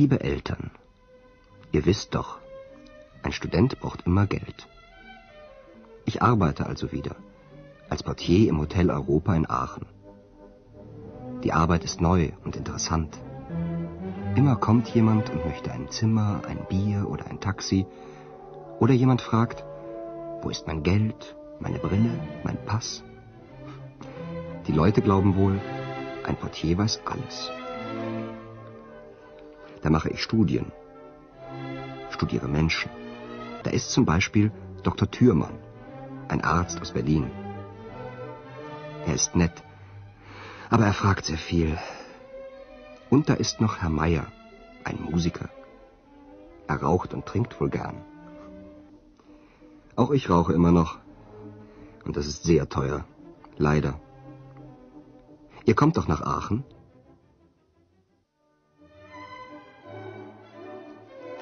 Liebe Eltern, ihr wisst doch, ein Student braucht immer Geld. Ich arbeite also wieder, als Portier im Hotel Europa in Aachen. Die Arbeit ist neu und interessant. Immer kommt jemand und möchte ein Zimmer, ein Bier oder ein Taxi. Oder jemand fragt, wo ist mein Geld, meine Brille, mein Pass? Die Leute glauben wohl, ein Portier weiß alles. Da mache ich Studien, studiere Menschen. Da ist zum Beispiel Dr. Thürmann, ein Arzt aus Berlin. Er ist nett, aber er fragt sehr viel. Und da ist noch Herr Meier, ein Musiker. Er raucht und trinkt wohl gern. Auch ich rauche immer noch. Und das ist sehr teuer. Leider. Ihr kommt doch nach Aachen?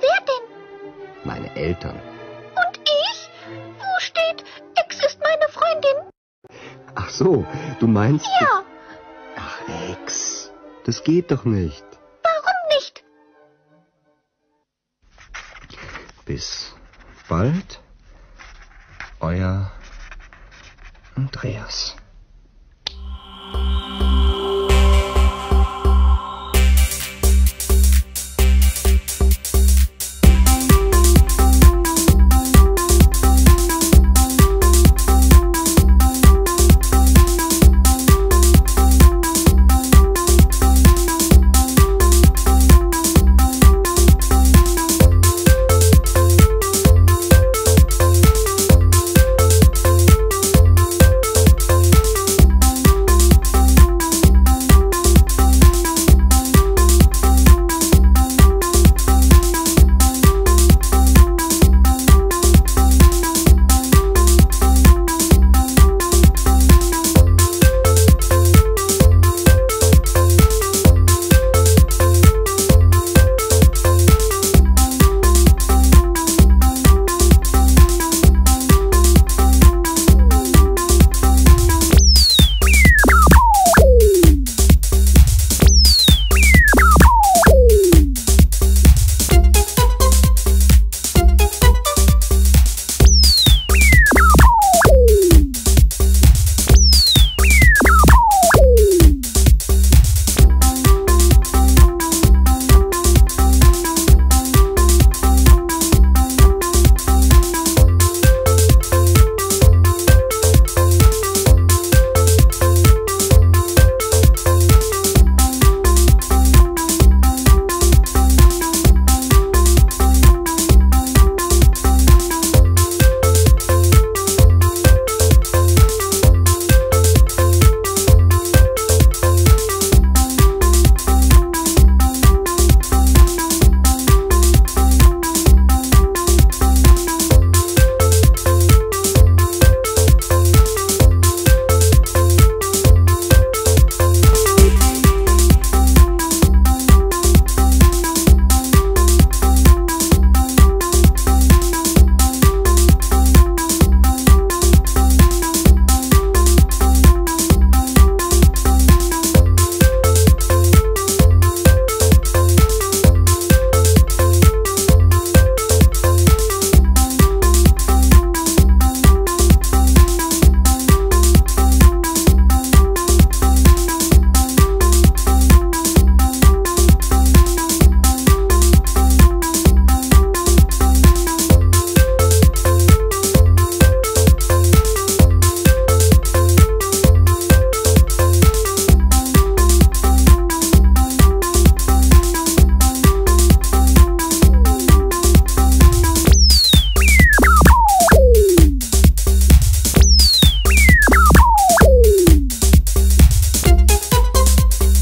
Wer denn? Meine Eltern. Und ich? Wo steht, Ex ist meine Freundin? Ach so, du meinst... Ja. Ach, Ex, das geht doch nicht. Warum nicht? Bis bald, euer Andreas.